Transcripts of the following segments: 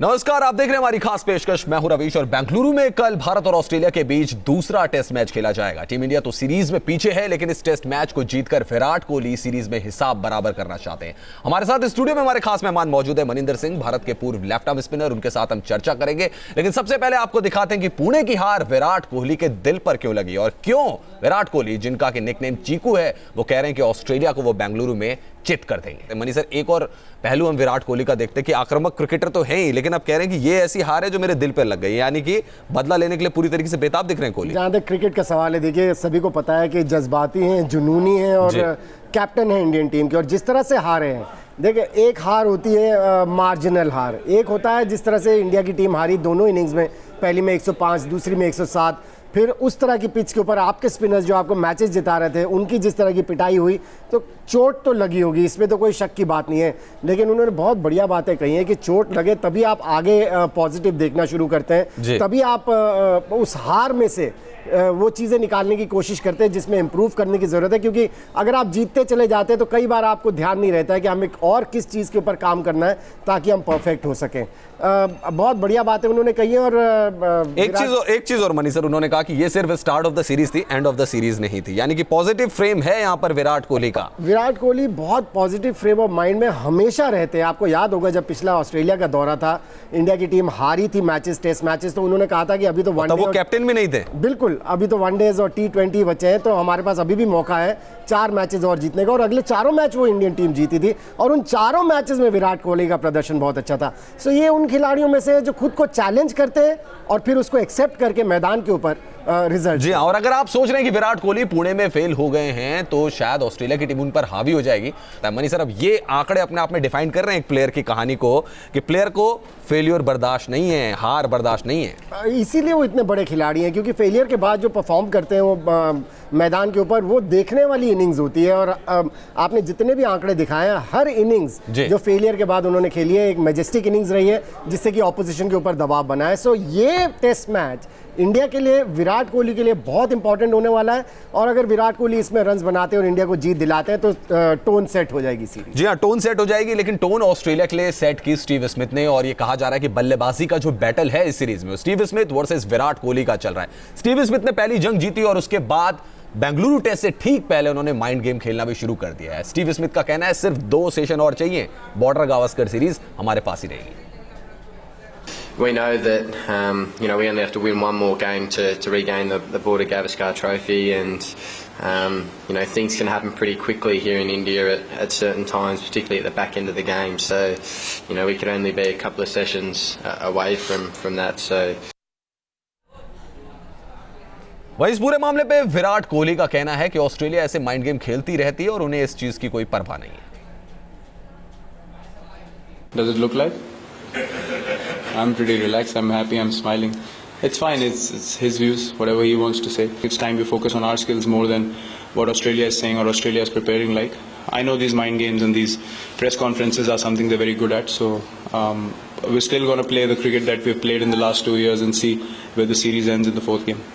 नमस्कार, आप देख रहे हैं हमारी खास पेशकश। मैं हूं रवीश और बेंगलुरु में कल भारत और ऑस्ट्रेलिया के बीच दूसरा टेस्ट मैच खेला जाएगा। टीम इंडिया तो सीरीज में पीछे है, लेकिन इस टेस्ट मैच को जीतकर विराट कोहली सीरीज में हिसाब बराबर करना चाहते हैं। हमारे साथ स्टूडियो में हमारे खास मेहमान मौजूद है मनिंदर सिंह, भारत के पूर्व लेफ्ट आर्म स्पिनर। उनके साथ हम चर्चा करेंगे, लेकिन सबसे पहले आपको दिखाते हैं कि पुणे की हार विराट कोहली के दिल पर क्यों लगी और क्यों विराट कोहली, जिनका कि निकनेम चीकू है, वो कह रहे हैं कि ऑस्ट्रेलिया को वो बेंगलुरु में चित कर देंगे। मनी सर, एक और पहलू हम विराट कोहली का देखते हैं कि आक्रामक क्रिकेटर तो है ही, लेकिन अब कह रहे हैं कि ये ऐसी हार है जो मेरे दिल पर लग गई, यानी कि बदला लेने के लिए पूरी तरीके से बेताब दिख रहे हैं कोहली। जहाँ तक क्रिकेट का सवाल है, देखिए सभी को पता है कि जज्बाती हैं, जुनूनी हैं और कैप्टन है इंडियन टीम के, और जिस तरह से हारे हैं, देखिए एक हार होती है मार्जिनल हार, एक होता है जिस तरह से इंडिया की टीम हारी दोनों इनिंग्स में, पहली में 105, दूसरी में 107। फिर उस तरह की पिच के ऊपर आपके स्पिनर्स जो आपको मैचेस जिता रहे थे, उनकी जिस तरह की पिटाई हुई, तो चोट तो लगी होगी, इसमें तो कोई शक की बात नहीं है। लेकिन उन्होंने बहुत बढ़िया बातें कही हैं कि चोट लगे तभी आप आगे पॉजिटिव देखना शुरू करते हैं, तभी आप उस हार में से वो चीज़ें निकालने की कोशिश करते हैं जिसमें इंप्रूव करने की ज़रूरत है। क्योंकि अगर आप जीतते चले जाते हैं तो कई बार आपको ध्यान नहीं रहता है कि हमें और किस चीज़ के ऊपर काम करना है ताकि हम परफेक्ट हो सकें। बहुत बढ़िया बातें उन्होंने कही है। और एक चीज और मनी सर, उन्होंने कहा कि ये सिर्फ स्टार्ट ऑफ द सीरीज थी, एंड ऑफ द सीरीज नहीं थी, यानी कि पॉजिटिव फ्रेम है यहाँ पर विराट कोहली का। विराट कोहली बहुत पॉजिटिव फ्रेम ऑफ माइंड में हमेशा रहते हैं। आपको याद होगा जब पिछला ऑस्ट्रेलिया का दौरा था, इंडिया की टीम हारी थी मैचेस, टेस्ट मैचेस, तो उन्होंने कहा था कि अभी तो वनडे, वो कैप्टन भी नहीं थे, बिल्कुल, अभी तो वनडेज और T20 बचे हैं, तो हमारे पास अभी भी मौका है 4 मैचेस और जीतने का। और अगले चारों मैच वो इंडियन टीम जीती थी और उन चारों मैचेस में विराट कोहली का प्रदर्शन बहुत अच्छा था। सो ये उन खिलाड़ियों में से जो खुद को चैलेंज करते हैं और फिर उसको एक्सेप्ट करके मैदान के ऊपर रिजल्ट। जी हाँ, और अगर आप सोच रहे हैं कि विराट कोहली पुणे में फेल हो गए हैं तो शायद ऑस्ट्रेलिया की टीम उन पर हावी हो जाएगी, तो मनी सर अब ये आंकड़े अपने आप में डिफाइन कर रहे हैं एक प्लेयर की कहानी को, कि प्लेयर को फेलियर बर्दाश्त नहीं है, हार बर्दाश्त नहीं है। इसीलिए वो इतने बड़े खिलाड़ी हैं, क्योंकि फेलियर के बाद जो परफॉर्म करते हैं वो मैदान के ऊपर, वो देखने वाली इनिंग्स होती है। और आपने जितने भी आंकड़े दिखाए हैं, हर इनिंग्स जो फेलियर के बाद उन्होंने खेली है, एक मैजेस्टिक इनिंग्स रही है जिससे कि ऑपोजिशन के ऊपर दबाव बना है। सो ये टेस्ट मैच इंडिया के लिए, विराट कोहली के लिए बहुत इंपॉर्टेंट होने वाला है। और अगर विराट कोहली इसमें रन्स बनाते हैं और इंडिया को जीत दिलाते हैं तो टोन सेट हो जाएगी सीरीज। जी हाँ, टोन सेट हो जाएगी, लेकिन टोन ऑस्ट्रेलिया के लिए सेट की स्टीव स्मिथ ने, और ये कहा जा रहा है कि बल्लेबाजी का जो बैटल है इस सीरीज में Steve Smith versus Virat Kohli का चल रहा है। स्टीव स्मिथ ने पहली जंग जीती और उसके बाद बेंगलुरु टेस्ट से ठीक पहले उन्होंने माइंड गेम खेलना भी शुरू कर दिया है। स्टीव स्मिथ का कहना है सिर्फ 2 सेशन और चाहिए, बॉर्डर गावस्कर सीरीज हमारे पास ही रहेगी। We know that we only have to win one more game to regain the Border Gavaskar Trophy, and things can happen pretty quickly here in India at certain times, particularly at the back end of the game. So we could only be a couple of sessions away from that. So वही इस पूरे मामले पे विराट कोहली का कहना है कि Australia ऐसे माइंड गेम खेलती रहती है और उन्हें इस चीज की कोई परवाह नहीं है। Does it look like? I'm pretty relaxed. I'm happy. I'm smiling. It's fine. It's his views. Whatever he wants to say. It's time we focus on our skills more than what Australia is saying or Australia is preparing like. I know these mind games and these press conferences are something they're very good at. So we're still going to play the cricket that we've played in the last 2 years and see where the series ends in the 4th game.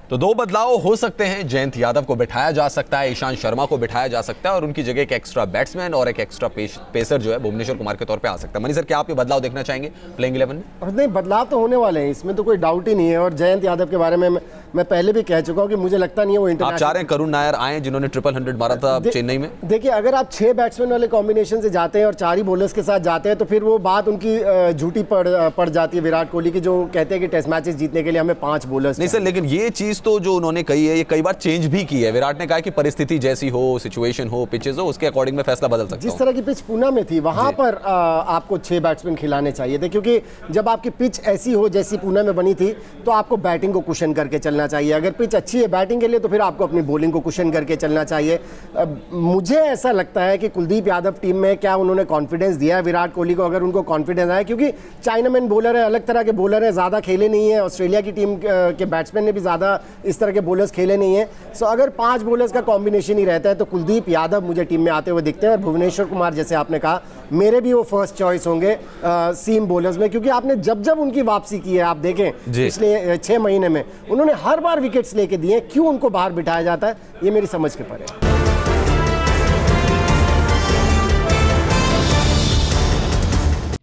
तो 2 बदलाव हो सकते हैं। जयंत यादव को बिठाया जा सकता है, ईशांत शर्मा को बिठाया जा सकता है और उनकी जगह एक एक्स्ट्रा बैट्समैन और एक एक्स्ट्रा पेसर जो है भुवनेश्वर कुमार के तौर पे आ सकता है। मनी सर, क्या आप ये बदलाव देखना चाहेंगे प्लेइंग 11 में? नहीं, बदलाव तो होने वाले हैं, इसमें तो कोई डाउट ही नहीं है। और जयंत यादव के बारे में मैं पहले भी कह चुका हूं कि मुझे लगता नहीं है वो इंटरनेशनल। आप चाह रहे हैं करुण नायर आए जिन्होंने 100 मारा था चेन्नई में? देखिए, अगर आप 6 बैट्समैन वाले कॉम्बिनेशन से जाते हैं और 4 ही बॉलर्स के साथ जाते हैं तो फिर वो बात उनकी झूठी पड़ जाती है विराट कोहली की, जो कहते हैं कि टेस्ट मैचेस जीतने के लिए हमें 5 बॉलर्स। नहीं सर, लेकिन ये चीज तो जो उन्होंने कही है ये कई बार चेंज भी की है। विराट ने कहा कि परिस्थिति जैसी हो, सिचुएशन हो, पिचेस हो, उसके अकॉर्डिंग में फैसला बदल सकता हूं। जिस तरह की पिच पुणे में थी वहां पर आपको 6 बैट्समैन खिलाने चाहिए थे, क्योंकि जब आपकी पिच ऐसी हो जैसी पुणे में बनी थी तो आपको बैटिंग को कुशन करके चलना चाहिए। अगर पिच अच्छी है बैटिंग के लिए तो फिर आपको अपनी बॉलिंग को कुशन करके चलना चाहिए। मुझे ऐसा लगता है कि कुलदीप यादव टीम में क्या उन्होंने कॉन्फिडेंस दिया है विराट कोहली को, अगर उनको कॉन्फिडेंस आया, क्योंकि चाइनामैन बॉलर है, अलग तरह के बॉलर है, ज़्यादा खेले नहीं है। ऑस्ट्रेलिया की टीम के बैट्समैन ने भी ज़्यादा इस तरह के बॉलर्स खेले नहीं है। सो अगर 5 बॉलर्स का कॉम्बिनेशन ही रहता है तो कुलदीप यादव मुझे टीम में आते हुए दिखते हैं। और भुवनेश्वर कुमार, जैसे आपने कहा, मेरे भी वो फर्स्ट चॉइस होंगे सीम बॉलर्स में, क्योंकि आपने जब उनकी वापसी की है, आप देखें पिछले 6 महीने में उन्होंने हर बार विकेट्स लेके दिए। क्यों उनको बाहर बिठाया जाता है, ये मेरी समझ के परे है।